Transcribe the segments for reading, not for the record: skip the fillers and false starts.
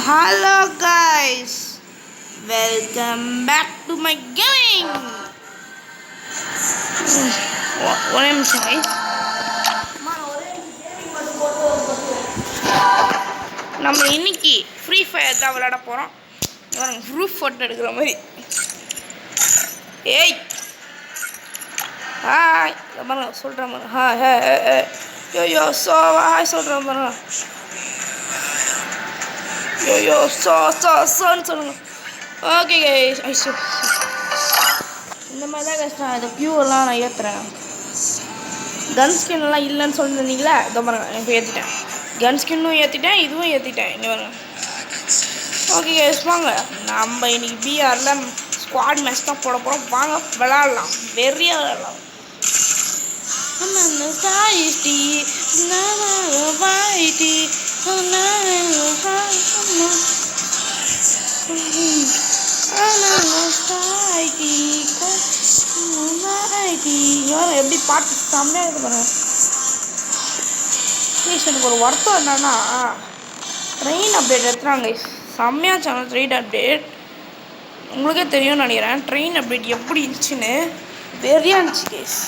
Hello guys, welcome back to my gaming. One நிமிஷம் guys. நம்ம இன்னைக்கு ஃப்ரீ ஃபயர் தான் விளையாட போகிறோம். ப்ரூஃப் ஃபோட்டோ எடுக்கிற மாதிரி. ஏய் ஹாய் பாருங்க சொல்கிறேன் பாருங்க. ஹாய் யோ ஸோ ஹாய் சொல்கிறேன் பாருங்க. யோ சோன்னு சொல்லுங்க. ஓகே கைஸ், ஐஷோ இந்த மாதிரி தான் கைஸ் நான் இந்த க்யூவெல்லாம் நான் ஏற்றுறேன். கன் ஸ்கின்லாம் இல்லைன்னு சொல்லியிருந்தீங்களா, இதோ பாருங்க இப்போ ஏற்றிட்டேன். கன் ஸ்கின்னும் ஏற்றிட்டேன், இதுவும் ஏற்றிட்டேன். இங்கே பாருங்க. ஓகே கைஸ் வாங்க, நம்ம இன்னைக்கு பிஆரில் ஸ்குவாட் மேட்ச் தான் போட போகிறோம். வாங்க விளாட்லாம், வெறியாக விளாட்லாம். எப்படி பாட்டு செம்மையாக இருக்கு பாருங்க. எனக்கு ஒரு வருத்தம் என்னன்னா, ட்ரெயின் அப்டேட் எடுத்துறாங்க. செம்மையாக சேனல் ட்ரெயின் அப்டேட் உங்களுக்கே தெரியும்னு நினைக்கிறேன். ட்ரெயின் அப்டேட் எப்படி இருந்துச்சுன்னு வெறியாக இருந்துச்சு கேஸ்.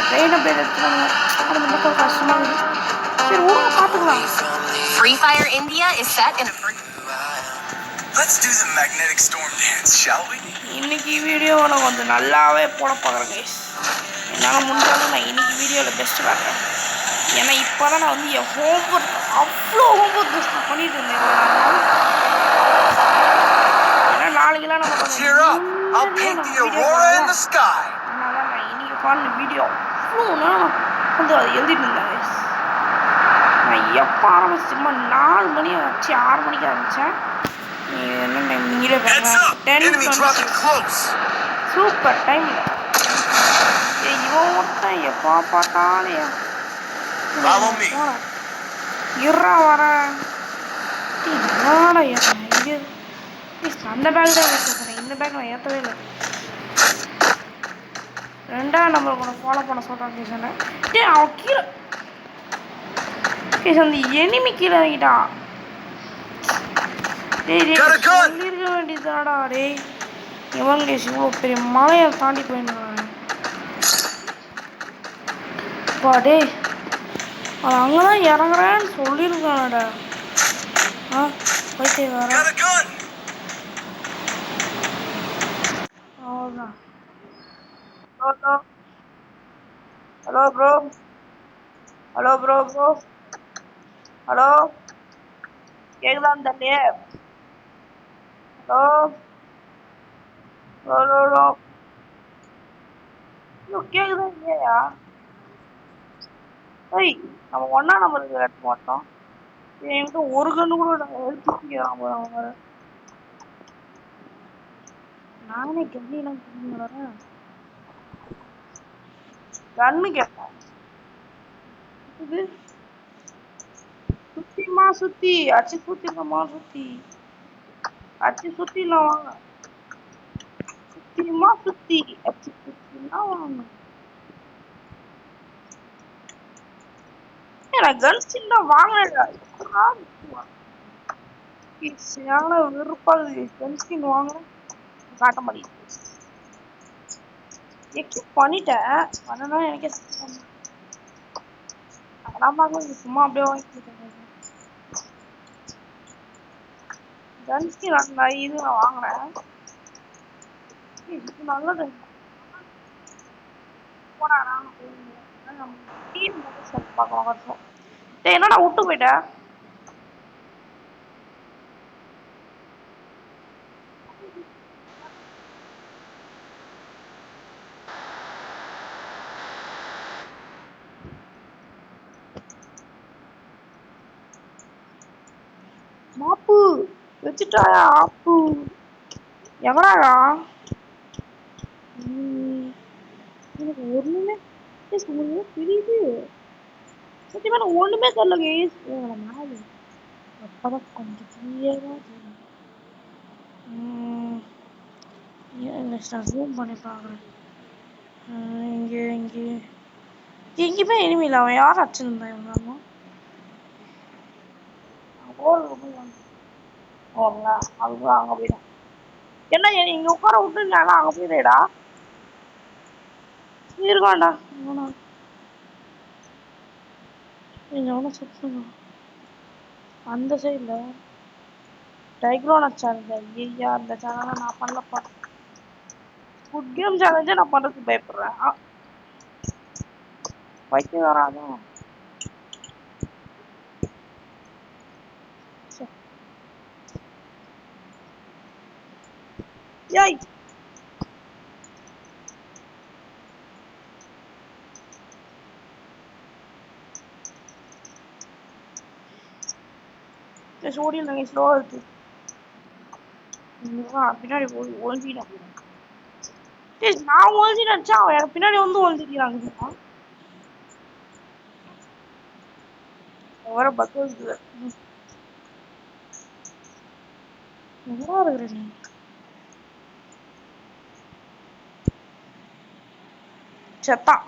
ட்ரெயின் அப்டேட் எடுத்துறாங்க, அது ரொம்ப கஷ்டமாக இருக்குது. சரி ஊருக்கு பார்த்துக்கலாம். Free Fire India is set in a Let's do the magnetic storm dance, shall we? இன்னைக்கு வீடியோவை நான் கொஞ்சம் நல்லாவே போட பார்க்குறேன் கைஸ். என்னால் முடிஞ்சாலும் நான் இன்னைக்கு வீடியோவில் பெஸ்ட்டு பார்க்குறேன். ஏன்னா இப்போ தான் நான் வந்து என் ஹோம்ஒர்க் அவ்வளோ ஹோம்ஒர்க் பெஸ்ட் பண்ணிட்டு இருந்தேன். ஏன்னா நாளைக்கெல்லாம் நம்ம அதனால நான் இன்னைக்கு உட்காந்து வீடியோ அவ்வளோ நேரம் வந்து அதை எழுதிட்டு இருந்தேன் கைஸ். நான் எப்போ ஆரம்பிச்சுமா 4 மணி ஆச்சு, 6 மணிக்கு ஆரம்பித்தேன். என்ன டைம் நீங்களே சூப்பர் டைம். இவன் ஒருத்தன் எப்போ பார்த்தாலும் இருறா வர அந்த பேக் தான் வச்சுருக்கேன். இந்த பேக் நான் ஏற்றவே இல்லை. 2ஆம் நம்பருக்கு ஒன்று ஃபாலோ பண்ண சொல்கிறான் கேஷனை. அவன் கீழே கேஷ் அந்த எனிமி கீழே இறங்கிட்டான். சொல்லியிருக்க வேண்டியதாடா டேய். இவன் கேஷ் இவ்வளோ பெரிய மலையை தாண்டி போயிருந்தாங்க. அப்பா டேய், அது அங்கே தான் இறங்குறேன்னு சொல்லியிருக்கானடா. போயிட்டே வர அவ்வளோதான். Hello bro, hello bro bro, hello கேக்குதான் தள்ளியே? ஹலோ ஹலோ ஹலோ கேக்குதா இல்லையா? ஏய் நம்ம 1ஆம் நம்பருக்கு எடுக்க மாட்டோம். என்கிட்ட ஒரு கண்ணு கூட எடுத்து நானே கண்ணிலாம் வரேன். கண்ணு கேட்பேன். இது சுத்திமா சுத்தி அச்சு சுத்திமா சுத்தி அச்சு சுத்திலாம் வாங்க. சுத்திமா சுத்தி அச்சு சுத்திலாம் வாங்க. நான் கன் ஸ்கின் தான் வாங்கல. விருப்பாகுது கன் ஸ்கின் வாங்க காட்ட மாட்டேங்குது. எக்ஸிட் பண்ணிட்டேன், பண்ணனா எனக்கே அதாம்மா சும்மா அப்படியே வாங்கிட்டேன். கன் ஸ்கின் இது நான் வாங்கினேன். இது நல்லது. என்னடா விட்டு போயிட்ட? மாப்பு வச்சுட்டாயா? ஆப்பு எங்கடாடா? எனக்கு ஒண்ணுமே தெரியுது. சத்தியமா எனக்கு ஒண்ணுமே தெரியல கேஸ். அப்பதான் கொஞ்சம் கிளியரா ஜூம் பண்ணி பாக்குறேன். இங்கே எங்கேயுமே இனிமே இல்லை. அவன் யார் அடிச்சிருந்தான்? இவங்க போர் ஓங்களா அவங்க அங்கே போயிடும். என்ன இங்கே உட்கார விட்டுருந்தாலும் அங்கே போயிடா இருக்காண்டா எவனும் சுற்றுங்க அந்த சைடில் டைக்ரோனா சேனல். ஐயா அந்த சேனலை நான் பண்ணலப்பா. குட் கேம் சேலஞ்சை நான் பண்ணுறதுக்கு பயப்படுறேன். வைக்க வராதான் ஏய் ஓடிடுறாங்க ஸ்லோவாக இருக்கு. பின்னாடி ஒழிஞ்சிட்டான். நான் ஒழிஞ்சு நினச்சா அவன் எனக்கு பின்னாடி வந்து ஒழிஞ்சிக்கிறாங்க. வர பக்கம் இருக்குது. எங்கடா இருக்கிற நீ? செத்தான்.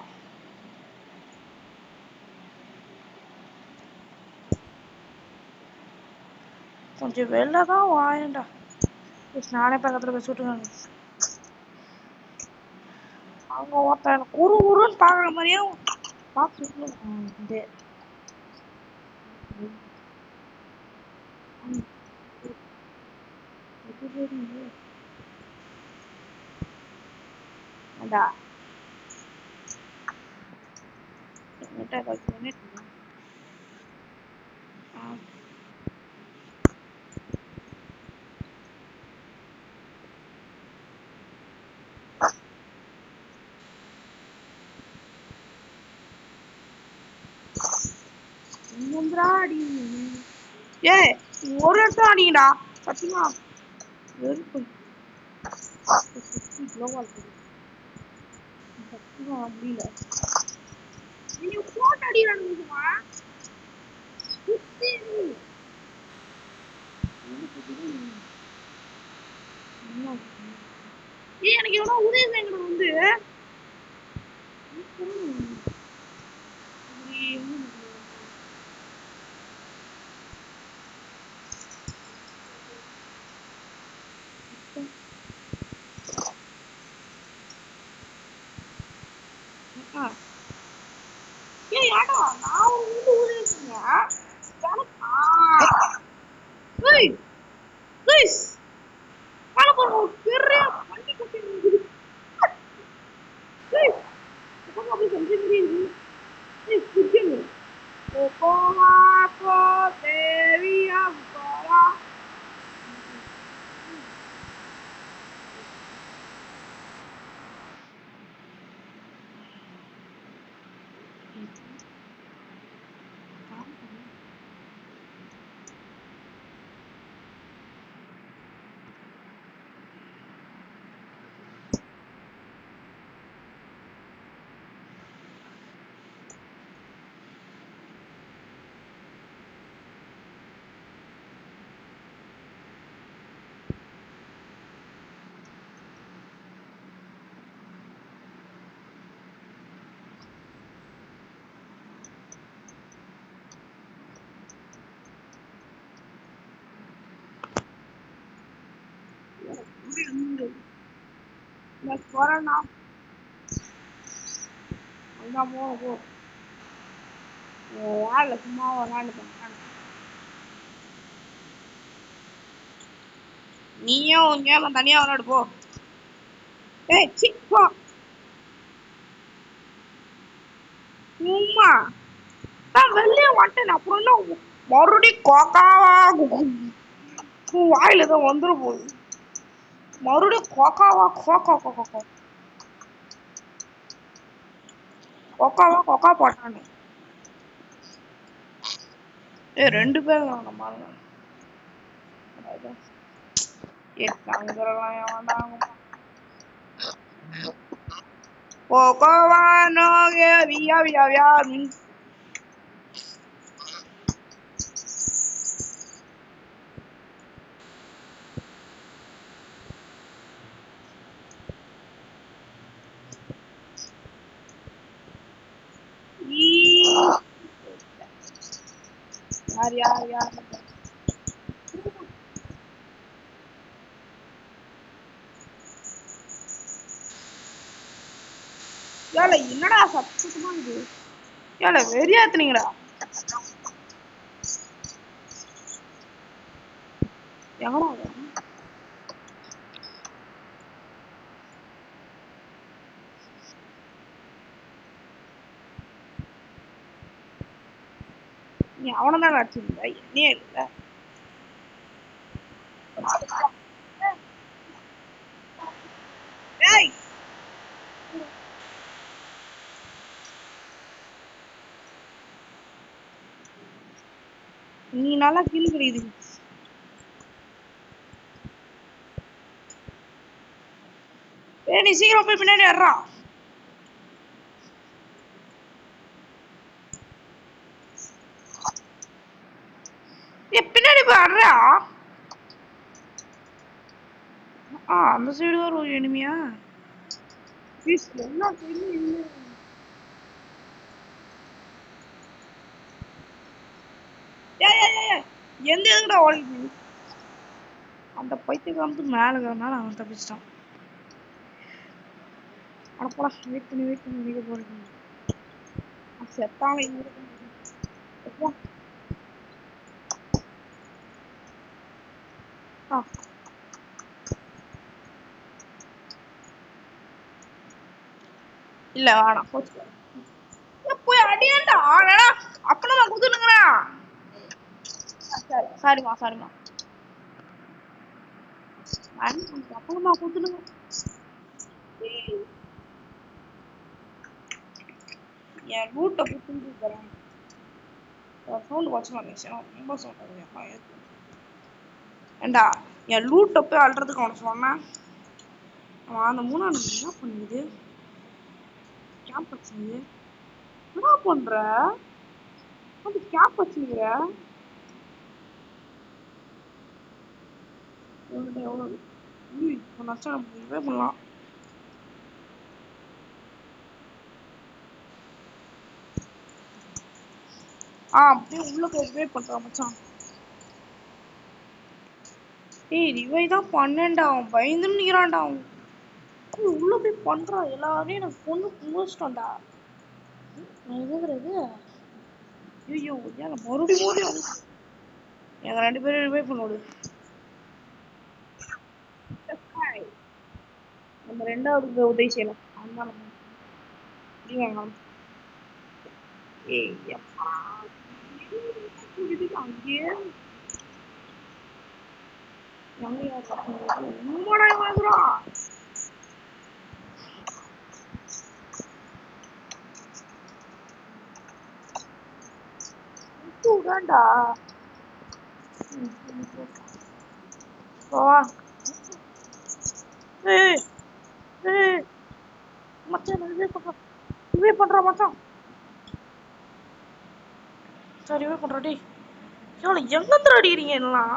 கொஞ்சம் வெளில தான் வாயண்டா. நானே பக்கத்தில் போய் சுட்டுக்காங்க. அவங்க ஒருத்தன் குரு குருன்னு பார்க்குற மாதிரியே பார்த்து சுட்டு. அடா ஏ ஒரு இடத்துல அடிங்கடா சத்தியமா முடியல. நீ போட்டு அடிக்கிறானுமா எனக்கு எவ்வளோ உதயசங்கர் வந்து நான் வந்து உதயசங்க பெரிய வண்டி கட்டி கொரோனா போ வேலை சும்மா விளாண்டு நீயும் உன் கேம தனியா விளாடு போ. ஏய் சிப்பா சும்மா நான் வெளியே வந்துட்டேன். அப்புறம் என்ன மறுபடியும் கோக்காவா வாயில தான் வந்துடும் போகுது. மறுபடியும் கோக்காவா கொக்கா போட்டானு. ரெண்டு பேரும் நம்ம யார் ஏல என்னடா சத்தமா இது? ஏல வெறியாத்துனீங்கடா. எங்கடா அவன்? நீ அவனதான் அடிச்சிருந்த என்னையே இல்ல. ஏய் நீ நல்லா கில் கிடையாது. ஏய் நீ சீக்கிரம் போய் பின்னாடி ஏறா. பின்னாடி போய் ஆடுறா. அந்த சைடு வர ஒரு எனிமியா? எல்லா சைடுலயும் இல்லை. எந்த எதுக்குடா ஓடிது? அந்த பைத்தியக்காரன் மேல இருக்கிறனால அவன் தப்பிச்சிட்டான். அடப்படா வெயிட் பண்ணி நீங்க போறீங்க. செத்தாங்க இங்க. இல்ல வேணாம் போச்சு. போய் அடியாண்டா வேணா. அப்பனா நான் குதுனுங்கிறேன். சாரிமா சாரிமா. அப்பனா குதுனுங்க. என் ரூட்டை குத்துட்டு போறேன். சவுண்ட் வாட்ச் பண்ணிச்சேன் ரொம்ப சவுண்ட். ஏண்டா என் லூட்டை போய் அல்றதுக்கு அவனை சொன்னேன். அவன் அந்த மூணாவது என்ன பண்ணுது? கேம்ப் வச்சுது என்ன பண்ற? அது கேம்ப் வச்சுக்கிற எவ்வளோ நஷ்டம் நம்ம இதுவே பண்ணலாம். அப்படியே உள்ள போய் வே பண்றான் மச்சான். ஏய் ரிவை தான் பண்ணேன்டா. அவன் பயந்துன்னு நிக்கிறான்டா. அவன் உள்ள போய் பண்றான். எல்லாரையும் எனக்கு பொண்ணு முடிச்சிட்டோம்டா. எதுக்குறது? ஐயோ ஏன் மறுபடியும் எங்க 2 பேரும் ரிவை பண்ண விடு. நம்ம 2வது உதவி செய்யலாம். அதனால ஏய் அப்பா அங்கேயே வேண்டா. மச்சான் ரிவே பண்றான் மச்சான். சரி ரிவே பண்றா. டேய் எவ்வளோ எங்கத்துல அடிக்கிறீங்க எல்லாம்?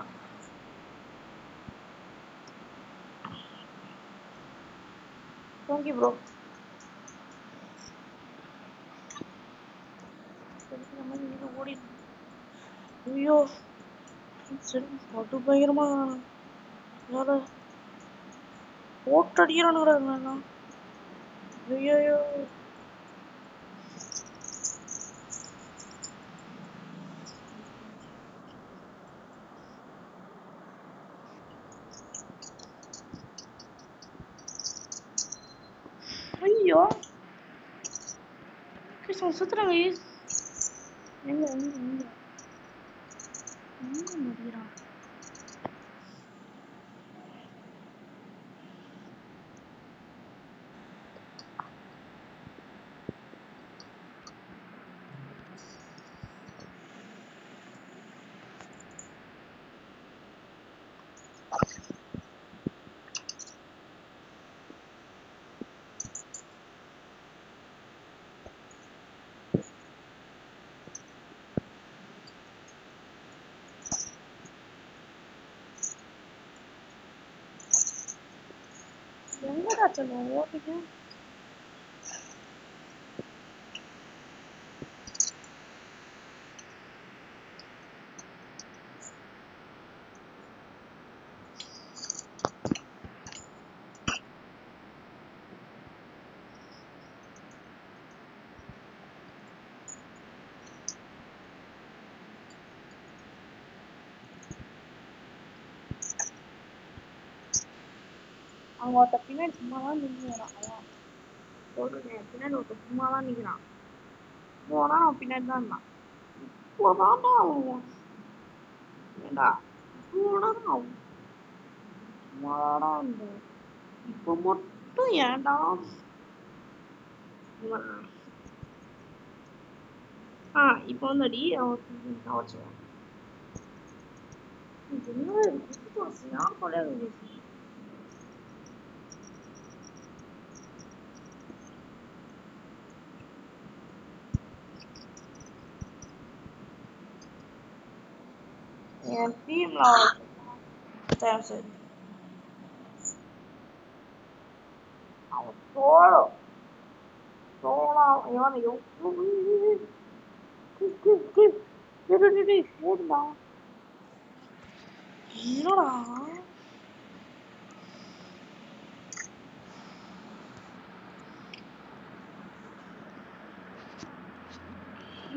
Thank you bro. ஓடி ஐயோ சரி பட்டு பயங்கரமா வேற போட்டு அடிக்கிறானுங்கிறாங்க. ஐயோ ஐயோ சுத்துறாங்க. எங்க எங்க எங்க எங்க முடிகிறான்? எங்கடா சொல்லுவோம் ஓட்டிக்கு? அவங்க ஒருத்த பின்னாடி சும்மா தான் நிற்கிறான். அதான் சொல்றேன், பின்னாடி ஒருத்த சும்மா தான் நிற்கிறான். போனா அவன் பின்னாடி தான் இருந்தான். இப்போதான்டா அவன் ஏண்டா இப்போதான் அவன் சும்மாடா இருந்தேன். இப்போ மட்டும் ஏன்டா இப்போ வந்து அடி அவன் வச்சுருவான். என்ன கொலையாக என் டீம்ல சரி அவன் சோளா எவனை என்னடா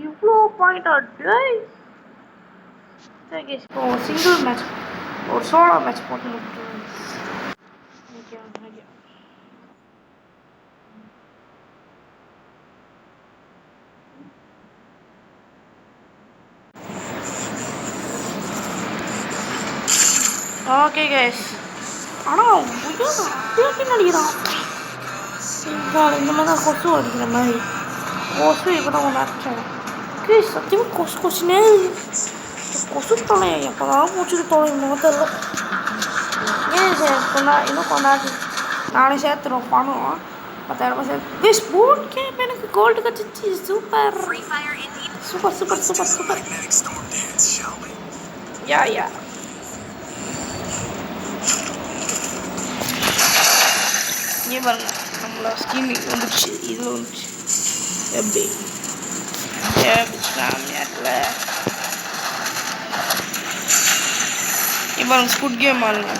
இவ்வளோ பாயிண்ட் ஆட்டு இப்போ ஒரு சிங்கிள் மேட்ச் ஒரு சோலோ மேட்ச் போட்டு ஓகே கைஸ். ஆனால் அப்படியே நடிக்கிறான் இந்த மாதிரி தான் கொசு அடிக்கிற மாதிரி கொசு இப்போ தான் ஒன்று அடிச்சாங்க. கைஸ் சத்தியமாக கொசுனே கொசு தொலை எப்போதான் பூச்சிட்டு தொலைங்க தெரியல. ஏன் இன்னும் கொண்டாடி நானே சேர்த்துருவோம் பணம் 10,000 சேர்த்து. கைஸ் போட் கேம் எனக்கு கோல்டு கிடச்சிச்சு. Super super super super super. Yeah இங்கே பாருங்க நம்மளோட ஸ்கீம் வந்துடுச்சு. இதில் வந்துடுச்சு எப்படி சாமியாட்டில் இப்போ பாருங்க ஸ்குட் கேம் ஆளுங்க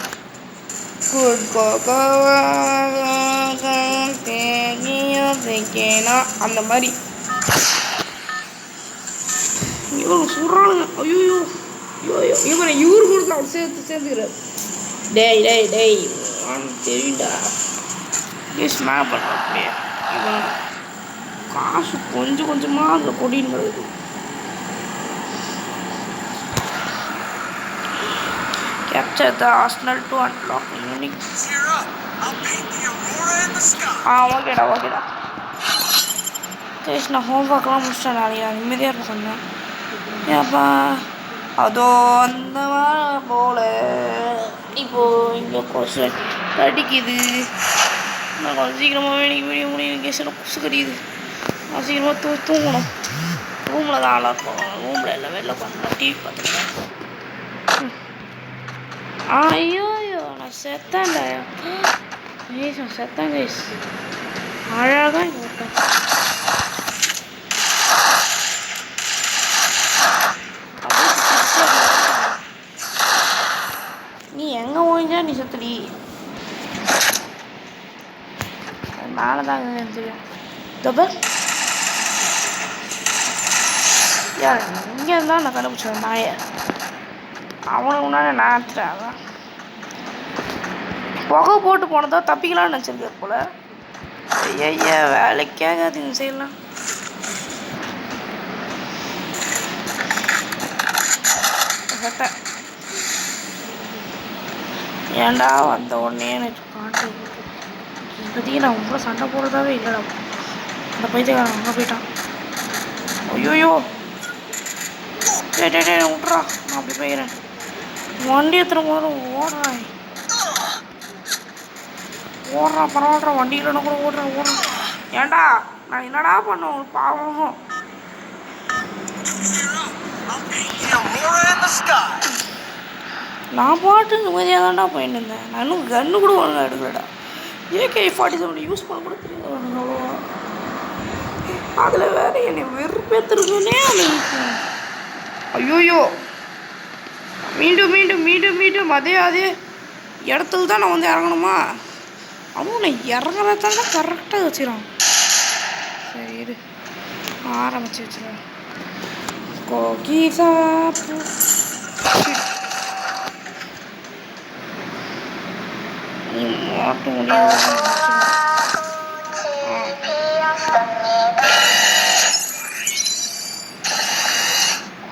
அந்த மாதிரி இவங்க சொல்கிறாங்க. ஐயோ இவரை இவரு கூட அவர் சேர்த்துக்கிறார். டேய் தெரியுண்டா ஸ்மாப் பண்ணுறப்பே இவன் காசு கொஞ்சமாக அதில் கொடின்னு கிடக்குது. Capture the Arsenal to unlock unique. ஓகேடா கைஸ். நான் ஹோம்ஒர்க்லாம் முடிச்சிட்டேன். நாளைக்கு நான் நிம்மதியாக இருக்க சொன்னேன். ஏப்பா அதோ அந்த மாதிரி போல இப்போது இங்கே கொசு அடிக்குது. நான் கொஞ்சம் சீக்கிரமாக வீடியோ முடியும். கேஸ் எனக்கு கொசு கடிக்குது. நான் சீக்கிரமாக தூங்கணும். ரூமில் தான் ஆளாக இருக்கும். ரூமில் இல்லை வெளில உட்காந்து டிவி பார்த்துருக்கேன். ஐயோ நான் செத்தேன்டா. கைஸ் நான் செத்தேன் கைஸ். அழகாக போட்டேன். நீ எங்கே ஓய்ஞ்சா நீ செத்துடி. மேலே தாங்க எனக்கு தெரியும். தபர் யார் இங்கே இருந்தால் நான் கண்டுபிடிச்சேன் நாயை. அவனுக்கு முன்னாடி நான் எடுத்துட்டேன். அதான் புகை போட்டு போனதோ தப்பிக்கலாம்னு நினச்சிருக்க போல. ஐயா வேலைக்காக அது செய்யலாம். ஏன்டா வந்த உடனே எனக்கு பாட்டு இப்போதைக்கு நான் உங்களை சண்டை போடுறதாவே இல்லைடா. அந்த பைத்தியக்காரன் அங்கே போயிட்டான். ஐயோயோ டே விட்றா. நான் அப்படி போயிடுறேன். வண்டி எத்தனை போதும் ஓடுறான் பரவாயில்ல. வண்டி இல்லைன்னா கூட ஓடுறேன். ஏன்டா நான் என்னடா பண்ணேன் பாவம். நான் பாட்டு நிம்மதியாக தான்டா போயிட்டு இருந்தேன். நான் இன்னும் கன்று கூட ஒழுங்காக எடுக்கலடா. AK-47 யூஸ் பண்ண கூட தெரியாது ஒன்று அவ்வளோவா. அதில் வேறு என்னை வெறுப்பேற்றுருக்குன்னே அவனுக்கு. ஐயோயோ மீண்டும் அதே இடத்துல தான் நான் வந்து இறங்கணுமா? அவனும் நான் இறங்குறதால கரெக்டாக வச்சுக்கிறான். சரி இரு ஆரம்பிச்சு வச்சுருவேன். கோகி சாப்பு மட்டும் முடியுது.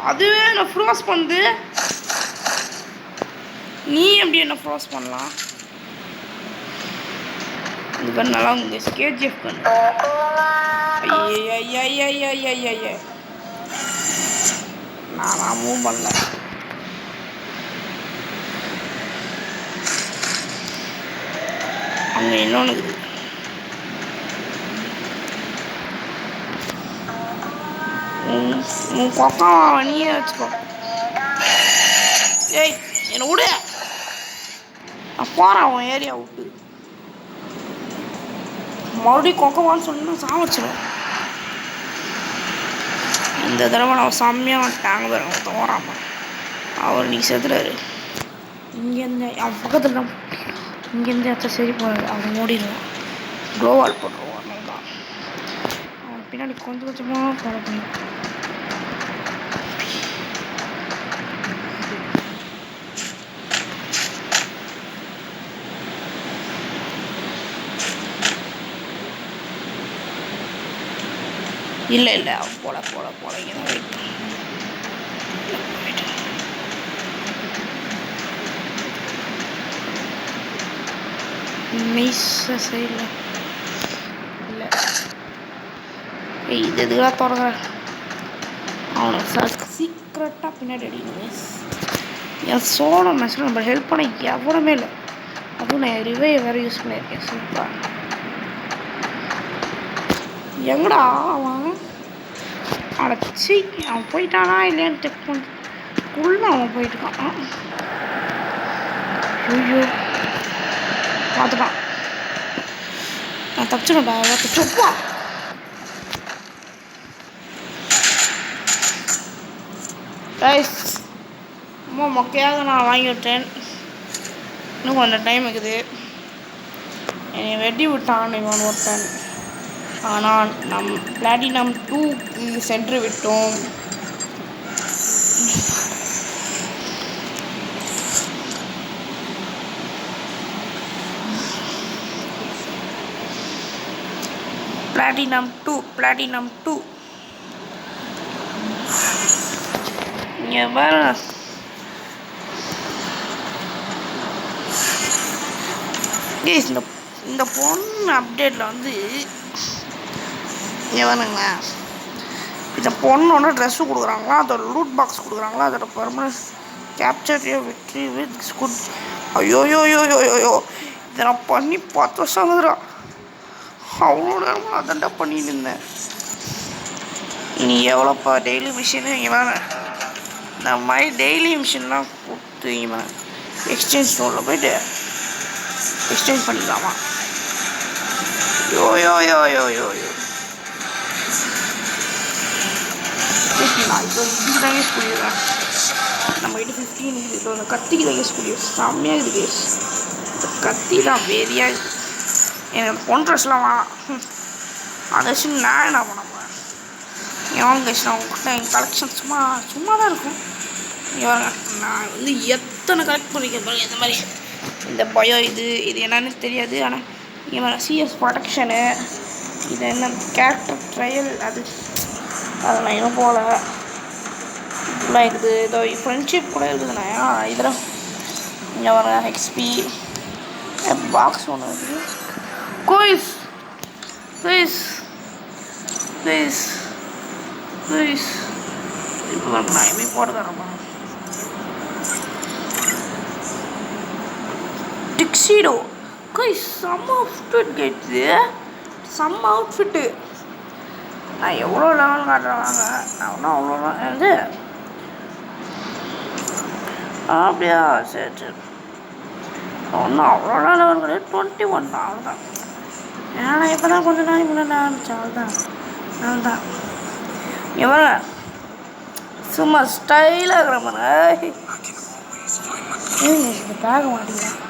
அதுவே என்ன ஃப்ரோஸ் பண்ணுது. நீ எப்படி என்ன ஃப்ரோஸ் பண்ணலாம்? இது கண் நல்லா உங்க கேஜிஎஃப் கண். ஐய நான் மூவ் பண்ணல. அங்கே இன்னொன்று இருக்குது. உன் கொக்கா நீயே வச்சுக்கோ. ஏய் என்னை விடு. நான் போகிறேன் உன் ஏரியா விட்டு. மறுபடியும் கொக்கவான்னு சொன்னா சாவச்சிடும். இந்த தடவை நான் செம்மையாக வந்துட்டாங்க பாரு. அவன் தோறாம அவர் நீ செத்துறாரு. இங்கேருந்து அவன் பக்கத்தில் தான். இங்கேருந்து ஏற்ற சரி போகிறாரு. அவன் மூடிடுவான். க்ளோவால் போட்டுருவான். தான் அவன் பின்னாடி கொஞ்சம் கொஞ்சமாக ஃபாலோ பண்ணி. இல்லை அவன் போல இங்கே தான் வெயிட் பண்ண. மெய்ஸ சைடில் இல்லை. இது எதுக்கெல்லாம் திறக்கிறேன். அவனை சீக்கிரட்டாக பின்னாடி அடிக்கணும். என் சோழ மேட்ச்சில் நம்ம ஹெல்ப் பண்ண எவ்வளோமே இல்லை. அதுவும் நான் ரிவே வேறு யூஸ் பண்ணியிருக்கேன். சூப்பர். எங்கடா அவன் அடைச்சி அவன் போயிட்டானா இல்லையான்னு செக் பண்ண அவன் போயிட்டுருக்கான். ஐயோ பார்த்துட்டான். நான் தப்பிச்சிடா. தப்பிச்சுப்பா. ரைஸ் ரொம்ப மொக்கையாக நான் வாங்கி விட்டேன். இன்னும் கொஞ்சம் டைம் இருக்குது. என்னை வெட்டி விட்டான் இவன் ஒருத்தன். ஆனால் நம் பிளாட்டினம் 2க்கு சென்று விட்டோம். பிளாட்டினம் 2 இங்கே பாரு. இந்த பொண்ணு அப்டேட்டில் வந்து இங்கே வேணுங்களா. இந்த பொண்ணோட ட்ரெஸ்ஸு கொடுக்குறாங்களா, அதோட லூட் பாக்ஸ் கொடுக்குறாங்களா, அதோட பெர்மனன்ட் கேப்சரையோ வெற்றி வித் குட். ஐயோயோ இதை நான் பண்ணி 10 வருஷம் ஆகுதுடா. அவ்வளோ நேரம் நான் தண்டா பண்ணிட்டு இருந்தேன். நீ எவ்வளோப்பா டெய்லி மிஷினு இங்கே வேணாம். இந்த மாதிரி டெய்லி மிஷின்லாம் கொடுத்து இங்கே வேணாம். எக்ஸ்சேஞ்ச் ஸ்டோரில் போய்ட்டு எக்ஸ்சேஞ்ச் பண்ணிக்கலாமா? யோ நான் இப்போ இதுக்கு தான் யூஸ் பண்ணிடுறேன். நம்ம கிட்ட 15 இருக்குது. அந்த கத்திக்கு தான் யூஸ் பண்ணிடுவோம். செம்மையாக இருக்குது கேஸ். இந்த கத்தி தான் வேதியாக இருக்குது. எனக்கு பொன் ட்ரெஸ்லாம் வேணாம். அதை வச்சு நான் என்ன பண்ண போகிறேன்? எவன் கேஸ் நான் உங்கள்கிட்ட என் கலெக்ஷன் சும்மா தான் இருக்கும். எவங்க நான் வந்து எத்தனை கலெக்ட் பண்ணிக்கிறேன் பாருங்க. இந்த மாதிரி இந்த பயோ இது என்னன்னு தெரியாது. ஆனால் இவன் சிஎஸ் ப்ரொடக்ஷனு இது என்ன கேரக்டர் ட்ரையல் அது நான் இன்னும் போகல. இப்படிலாம் இருக்குது. ஏதோ ஃப்ரெண்ட்ஷிப் கூட இருக்குதுண்ணா. இதில் இங்கே வர ஹெக்ஸ்பி பாக்ஸ் ஒன்று இருக்குது. குயிஸ் இப்போ நான் இனிமேல் போட்டு தரேன். டிக்ஸிடோ குயிஸ் செம்ம அவுட்ஃபிட் கேட்குது. செம்ம அவுட்ஃபிட்டு. நான் எவ்வளோ லெவல் காட்டுறாங்க. நான் ஒன்றும் அவ்வளோ வந்து அப்படியா சரி ஒன்றும் அவ்வளோ லெவல் கிடையாது. 21 தான். அவ்வளோதான். ஏன்னா இப்போ தான் கொஞ்சம் நாளைக்கு முன்னாடி ஆரம்பித்தேன். அவ்வளோதான். எவ்வளோ சும்மா ஸ்டைலாக இருக்கிற பாருங்க. இந்த பேக் மாட்டிக்கலாம்.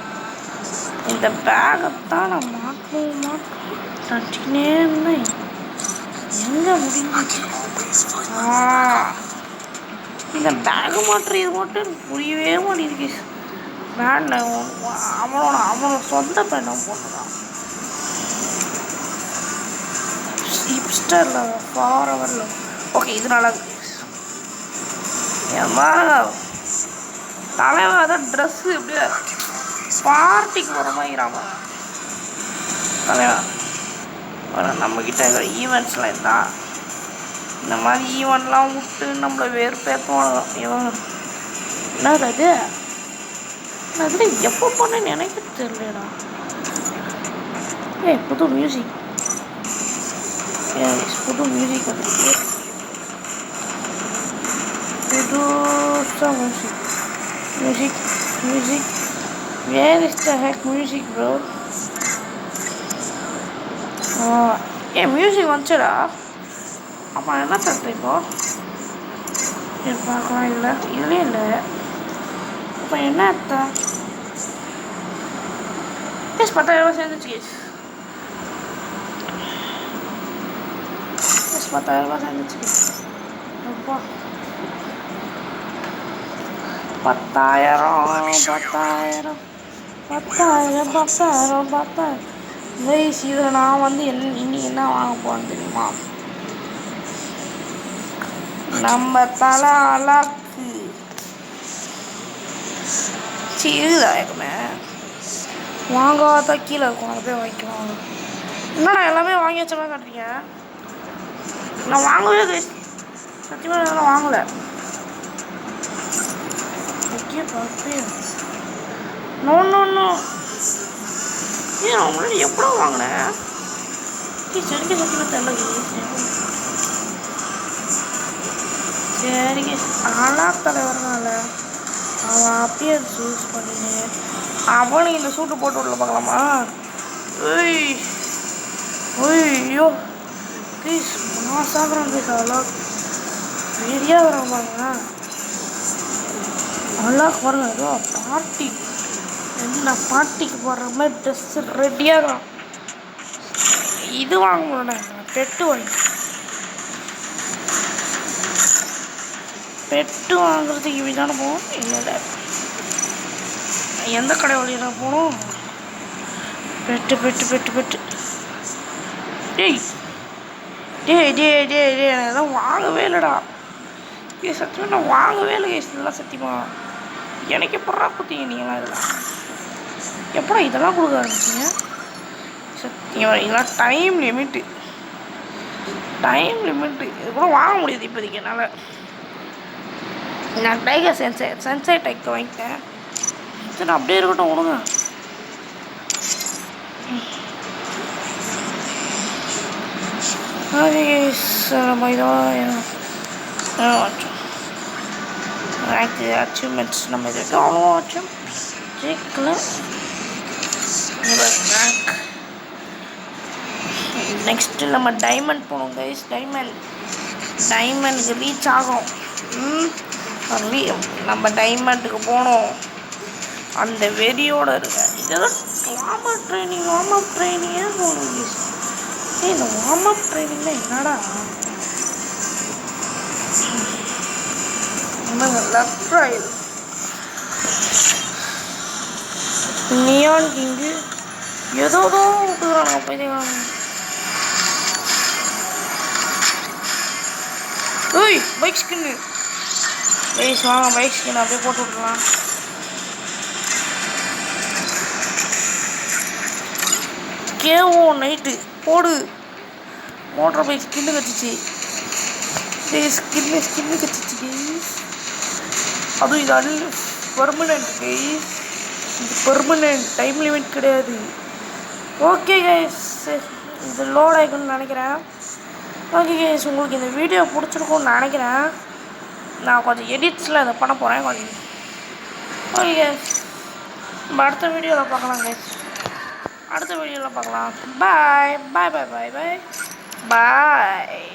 இந்த பேகைத்தான் நான் மாட்டணும் தட்டினே இருந்தேன். எங்கே முடிஞ்சிச்சு? இந்த பேகு மாட்டுறது மட்டும் புரியவே மாட்டேங்குது. வேண்ட அவனோட சொந்த பையனை போட்டுறான். ஹிப்ஸ்டரில் ஃபார் ஹவரில். ஓகே இது நல்லா பாருங்க. தலைவன் அதான் ட்ரெஸ்ஸு எப்படியா பார்ட்டிக்கு போகிற மாதிரிறாம தலைவன். நம்மக்கிட்ட இருக்கிற ஈவெண்ட்ஸ்லாம் இருந்தால் இந்த மாதிரி ஈவெண்ட்லாம் விட்டு நம்மளை வெறுப்பேற்றுவாங்க. இவன் என்னது அது? அதில் எப்போ பண்ணேன்னு எனக்கு தெரியலடா. புது மியூசிக். புது மியூசிக் வந்துருக்கு. புதுசாக music where is the hack music bro? Music வந்துச்சுடா. அப்போ என்ன தட்டு இப்போ பார்க்கலாம். இல்லை இதுலேயே இல்லை. இப்போ என்ன அர்த்தம்? 10,000 சேர்ந்துச்சு கேஸ். 10,000 சேர்ந்துச்சு கேஸ். அப்பா 10,000 கைஸ். இதை நான் வந்து இன்னைக்கு என்ன வாங்க போகிறேன்னு தெரியுமா? நம்ம தலை அலாக்கு சரிதா இருக்குமே. வாங்காத கீழே இருக்கும், அதை போய் வாங்கிக்கலாம். என்னடா எல்லாமே வாங்கி வச்ச மாதிரி காட்டுறீங்க? நான் வாங்கவே கைஸ், சத்தியமாக இதெல்லாம் வாங்கலை. ஓகே பார்ப்பே. நோ ஏன் நான் முன்னாடி எப்படா வாங்கினேன்? சரிங்க சத்தியமாக தெரியல. சரிங்க ஆனா தலைவர்னால அவன் அப்படியே சூஸ் பண்ணினு அவனுக்கு இந்த சூட்டு போட்டு விடல பார்க்கலாமா? ஐயோ ப்ளீஸ் நான் சாப்பிட்றேன் ப்ளீஸ். அவ்வளோ ரெடியாக வரான் பாருங்க. அல்லாக்கு பாருங்க. ஏதோ பார்ட்டி என்ன பார்ட்டிக்கு போடுற மாதிரி ட்ரெஸ்ஸு ரெடியாக இருக்கிறான். இது வாங்க முடியல. பெட்டு வாங்குறதுக்கு இப்படி தானே போகணும். இல்லை எந்த கடை வழியாக போகணும்? பெட்டு டேய் அதெல்லாம் வாங்கவே இல்லைடா. சத்தியமாக நான் வாங்கவே இல்லை கேஸ். இதெல்லாம் சத்தியமாக எனக்கு எப்படா கொடுத்தீங்க நீங்களாம்? இதெல்லாம் எப்படா இதெல்லாம் கொடுக்க ஆரம்பிச்சிங்க? சத்தியமாக இதெல்லாம் டைம் லிமிட்டு. இது கூட வாங்க முடியாது இப்போதைக்கு என்னால். நான் டைகர் சென்சை டைக் வாங்கிட்டேன். சரி அப்படியே இருக்கட்டும் விடுங்க. நம்ம இதாக அச்சீவ்மெண்ட்ஸ் நம்ம இது அவ்வளோ வச்சோம் ஜெயிக்கல. நெக்ஸ்ட்டு நம்ம டைமண்ட் போகணும் கைஸ். டைமண்டுக்கு ரீச் ஆகும். நம்ம டைமண்டுக்கு போகணும். அந்த வெறியோடு இருக்க. இதெல்லாம் வார்ம் அப் ட்ரைனிங்கே போகணும் கைஸ். இந்த வார்ம் அப் ட்ரைனிங்லாம் என்னடா? லெஃப்ட் ரைட் நியான் கிங்கு ஏதோ விட்டுக்கிறானுங்க போய்தான். பைக் ஸ்கின்னு வாங்க. பைக் ஸ்கின் அப்படியே போட்டு விட்றலாம். கேவோ நைட்டு போடு. மோட்டர் பைக் ஸ்கின்னு கட்டிச்சு. ஸ்கின்னு கட்டிச்சு கைஸ். அதுவும் இது பெர்மனெண்ட் கைஸ். இது பெர்மனெண்ட், டைம் லிமிட் கிடையாது. ஓகே கைஸ், இது லோட் ஆகிக்குன்னு நினைக்கிறேன். ஓகே கைஸ், உங்களுக்கு இந்த வீடியோ பிடிச்சிருக்கும்னு நினைக்கிறேன். நான் கொஞ்சம் எடிட்ஸில் இதை பண்ண போகிறேன் கொஞ்சம். ஓகே கைஸ், நம்ம அடுத்த வீடியோவில் பார்க்கலாம் கைஸ். அடுத்த வீடியோவில் பார்க்கலாம். பாய்.